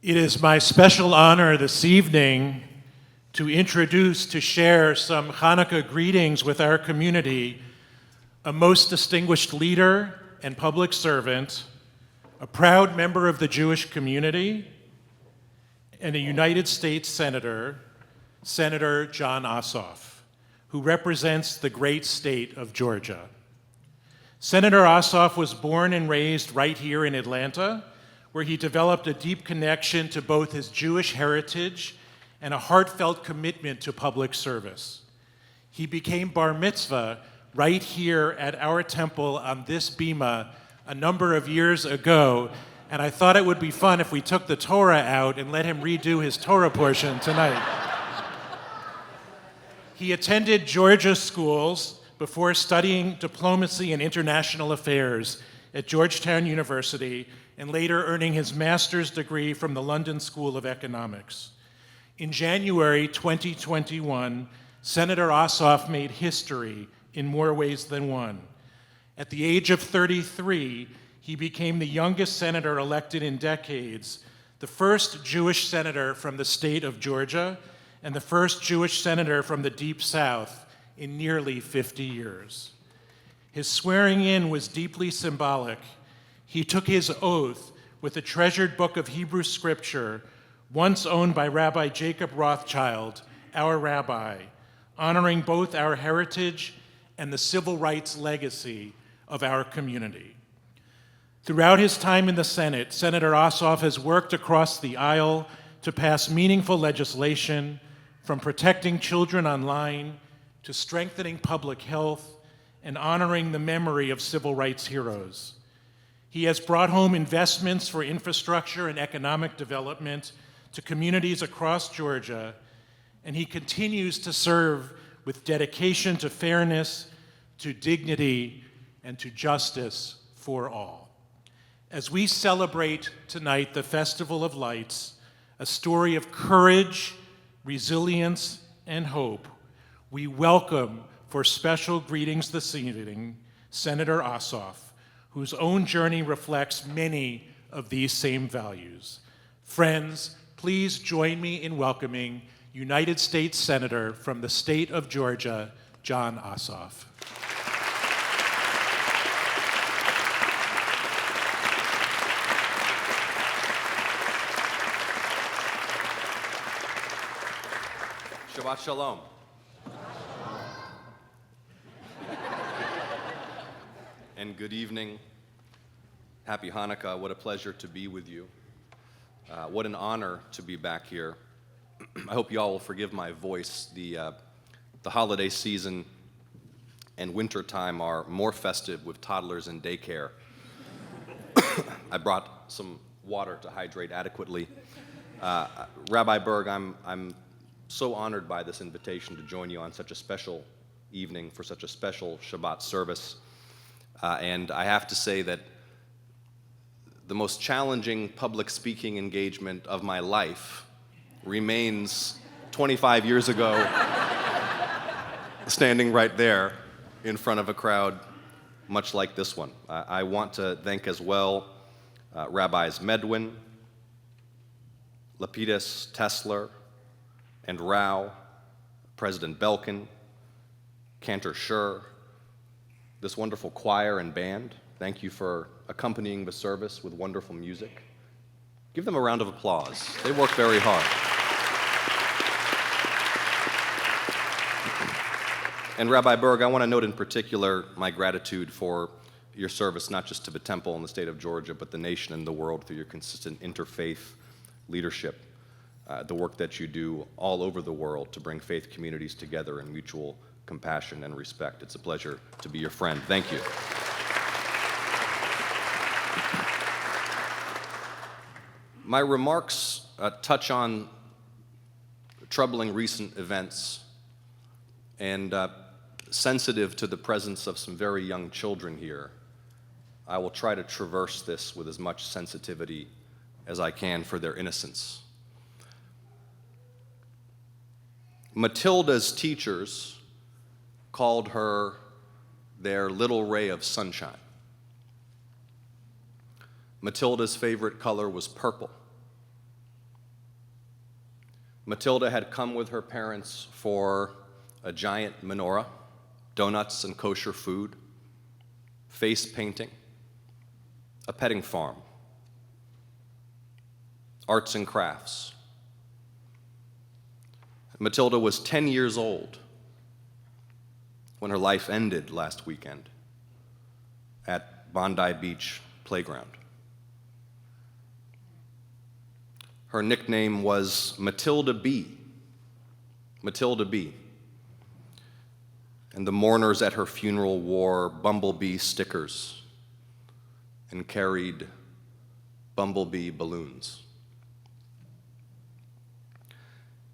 It is my special honor this evening to share some Hanukkah greetings with our community, a most distinguished leader and public servant, a proud member of the Jewish community, and a United States Senator, Senator John Ossoff, who represents the great state of Georgia. Senator Ossoff was born and raised right here in Atlanta, where he developed a deep connection to both his Jewish heritage and a heartfelt commitment to public service. He became bar mitzvah right here at our temple on this bima a number of years ago, and I thought it would be fun if we took the Torah out and let him redo his Torah portion tonight. He attended Georgia schools before studying diplomacy and international affairs at Georgetown University and later earning his master's degree from the London School of Economics. In January 2021, Senator Ossoff made history in more ways than one. At the age of 33, he became the youngest senator elected in decades, the first Jewish senator from the state of Georgia, and the first Jewish senator from the Deep South in nearly 50 years. His swearing in was deeply symbolic. He took his oath with a treasured book of Hebrew scripture, once owned by Rabbi Jacob Rothschild, our rabbi, honoring both our heritage and the civil rights legacy of our community. Throughout his time in the Senate, Senator Ossoff has worked across the aisle to pass meaningful legislation, from protecting children online to strengthening public health and honoring the memory of civil rights heroes. He has brought home investments for infrastructure and economic development to communities across Georgia, and he continues to serve with dedication to fairness, to dignity, and to justice for all. As we celebrate tonight the Festival of Lights, a story of courage, resilience, and hope, we welcome for special greetings this evening Senator Ossoff, whose own journey reflects many of these same values. Friends, please join me in welcoming United States Senator from the state of Georgia, John Ossoff. Shabbat Shalom. And good evening. Happy Hanukkah. What a pleasure to be with you. What an honor to be back here. I hope you all will forgive my voice. The holiday season and winter time are more festive with toddlers in daycare. I brought some water to hydrate adequately. Rabbi Berg, I'm so honored by this invitation to join you on such a special evening for such a special Shabbat service. And I have to say that the most challenging public speaking engagement of my life remains 25 years ago, standing right there in front of a crowd much like this one. I want to thank as well Rabbis Medwin, Lapidus, Tesler, and Rao, President Belkin, Cantor Schur, this wonderful choir and band. Thank you for accompanying the service with wonderful music. Give them a round of applause. They work very hard. And Rabbi Berg, I want to note in particular my gratitude for your service, not just to the temple and the state of Georgia, but the nation and the world through your consistent interfaith leadership, the work that you do all over the world to bring faith communities together in mutual compassion and respect. It's a pleasure to be your friend. Thank you. My remarks touch on troubling recent events and sensitive to the presence of some very young children here. I will try to traverse this with as much sensitivity as I can for their innocence. Matilda's teachers called her their little ray of sunshine. Matilda's favorite color was purple. Matilda had come with her parents for a giant menorah, donuts and kosher food, face painting, a petting farm, arts and crafts. Matilda was 10 years old when her life ended last weekend at Bondi Beach Playground. Her nickname was Matilda B. Matilda B. And the mourners at her funeral wore bumblebee stickers and carried bumblebee balloons.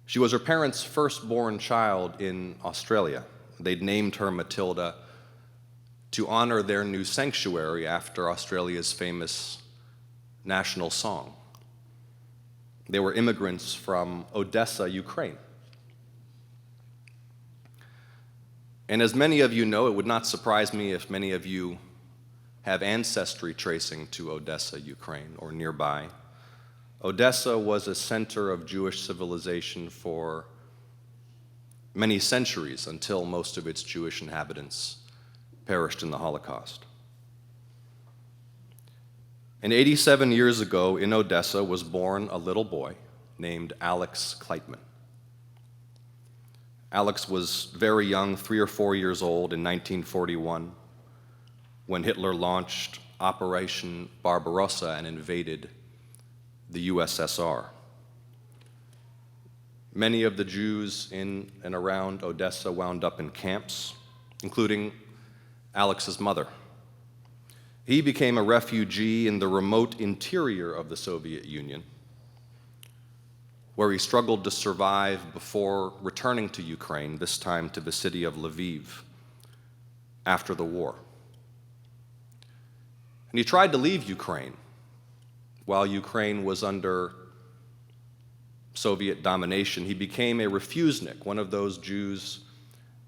She was her parents' firstborn child in Australia. They'd named her Matilda to honor their new sanctuary after Australia's famous national song. They were immigrants from Odessa, Ukraine. And as many of you know, it would not surprise me if many of you have ancestry tracing to Odessa, Ukraine, or nearby. Odessa was a center of Jewish civilization for many centuries until most of its Jewish inhabitants perished in the Holocaust. And 87 years ago in Odessa was born a little boy named Alex Kleitman. Alex was very young, 3 or 4 years old in 1941, when Hitler launched Operation Barbarossa and invaded the USSR. Many of the Jews in and around Odessa wound up in camps, including Alex's mother. He became a refugee in the remote interior of the Soviet Union, where he struggled to survive before returning to Ukraine, this time to the city of Lviv, after the war. And he tried to leave Ukraine while Ukraine was under Soviet domination. He became a refusnik, one of those Jews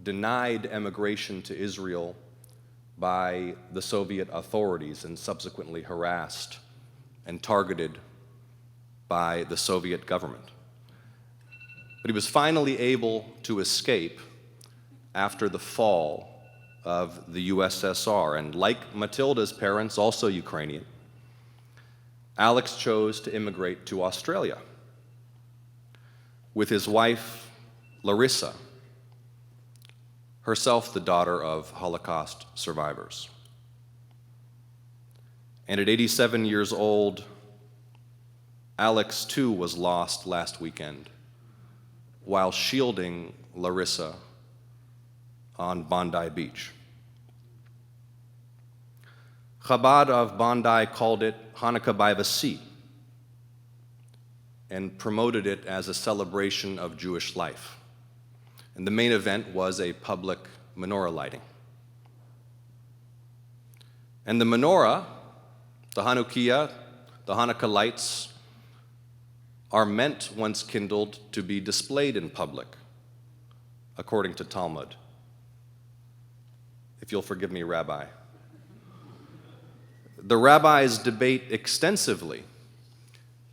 denied emigration to Israel by the Soviet authorities and subsequently harassed and targeted by the Soviet government. But he was finally able to escape after the fall of the USSR, and like Matilda's parents, also Ukrainian, Alex chose to immigrate to Australia with his wife, Larissa, herself the daughter of Holocaust survivors. And at 87 years old, Alex too was lost last weekend while shielding Larissa on Bondi Beach. Chabad of Bondi called it Hanukkah by the Sea and promoted it as a celebration of Jewish life. And the main event was a public menorah lighting. And the menorah, the Hanukkah, the Hanukkah lights, are meant, once kindled, to be displayed in public, according to Talmud. If you'll forgive me, Rabbi. The rabbis debate extensively,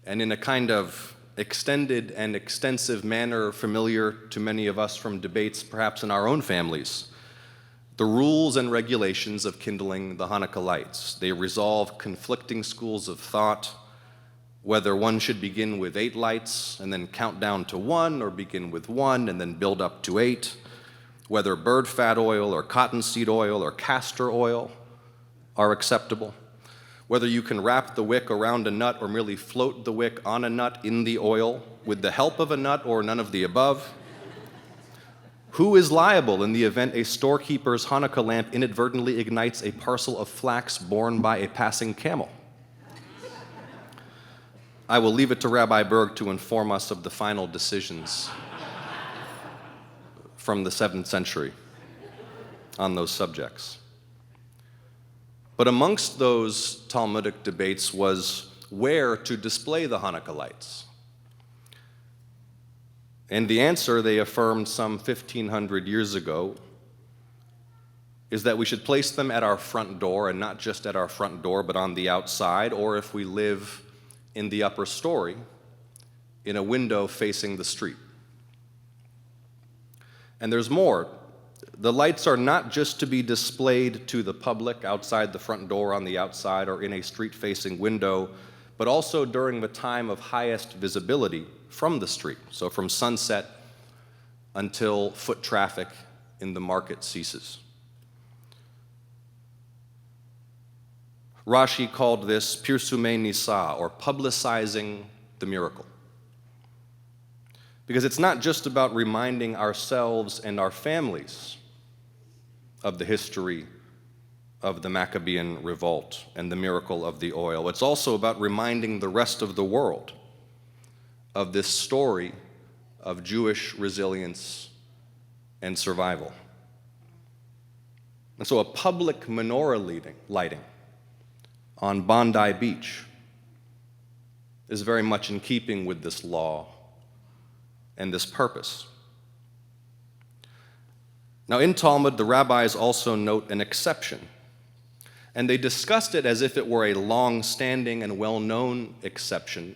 and in a kind of extended and extensive manner familiar to many of us from debates perhaps in our own families, the rules and regulations of kindling the Hanukkah lights. They resolve conflicting schools of thought, whether one should begin with 8 lights and then count down to 1, or begin with 1 and then build up to 8, whether bird fat oil or cottonseed oil or castor oil are acceptable, whether you can wrap the wick around a nut or merely float the wick on a nut in the oil with the help of a nut or none of the above. Who is liable in the event a storekeeper's Hanukkah lamp inadvertently ignites a parcel of flax borne by a passing camel? I will leave it to Rabbi Berg to inform us of the final decisions from the 7th century on those subjects. But amongst those Talmudic debates was where to display the Hanukkah lights. And the answer, they affirmed some 1,500 years ago, is that we should place them at our front door, and not just at our front door, but on the outside, or if we live in the upper story, in a window facing the street. And there's more. The lights are not just to be displayed to the public outside the front door on the outside or in a street-facing window, but also during the time of highest visibility from the street, so from sunset until foot traffic in the market ceases. Rashi called this Pirsume Nisa, or publicizing the miracle. Because it's not just about reminding ourselves and our families of the history of the Maccabean revolt and the miracle of the oil. It's also about reminding the rest of the world of this story of Jewish resilience and survival. And so a public menorah lighting on Bondi Beach is very much in keeping with this law and this purpose. Now, in Talmud, the rabbis also note an exception, and they discussed it as if it were a long-standing and well-known exception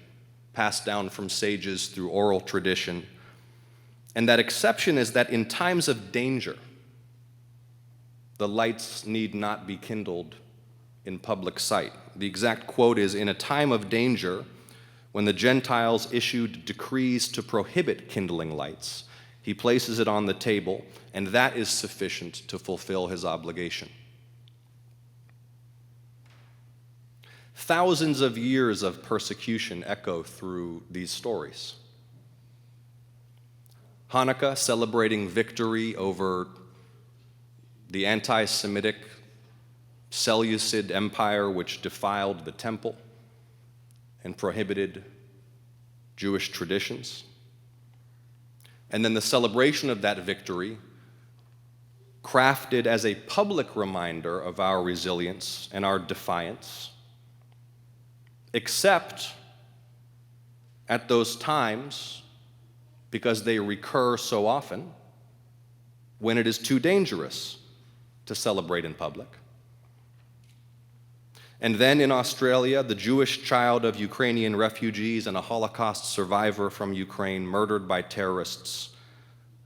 passed down from sages through oral tradition. And that exception is that in times of danger, the lights need not be kindled in public sight. The exact quote is, "In a time of danger, when the Gentiles issued decrees to prohibit kindling lights, he places it on the table, and that is sufficient to fulfill his obligation." Thousands of years of persecution echo through these stories. Hanukkah, celebrating victory over the anti-Semitic Seleucid Empire, which defiled the temple and prohibited Jewish traditions. And then the celebration of that victory, crafted as a public reminder of our resilience and our defiance, except at those times, because they recur so often, when it is too dangerous to celebrate in public. And then in Australia, the Jewish child of Ukrainian refugees and a Holocaust survivor from Ukraine murdered by terrorists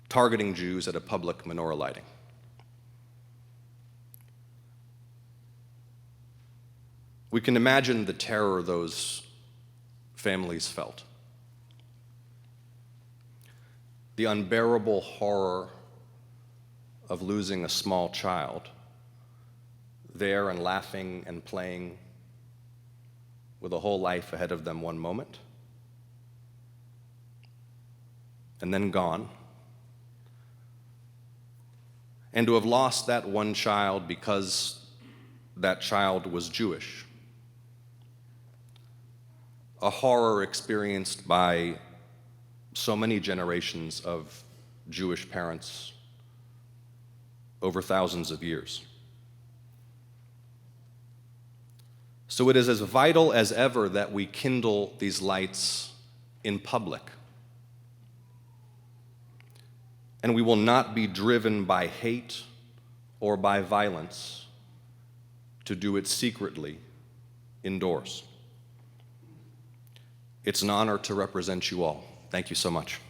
targeting Jews at a public menorah lighting. We can imagine the terror those families felt, the unbearable horror of losing a small child there and laughing and playing with a whole life ahead of them one moment, and then gone, and to have lost that one child because that child was Jewish. A horror experienced by so many generations of Jewish parents over thousands of years. So it is as vital as ever that we kindle these lights in public. And we will not be driven by hate or by violence to do it secretly indoors. It's an honor to represent you all. Thank you so much.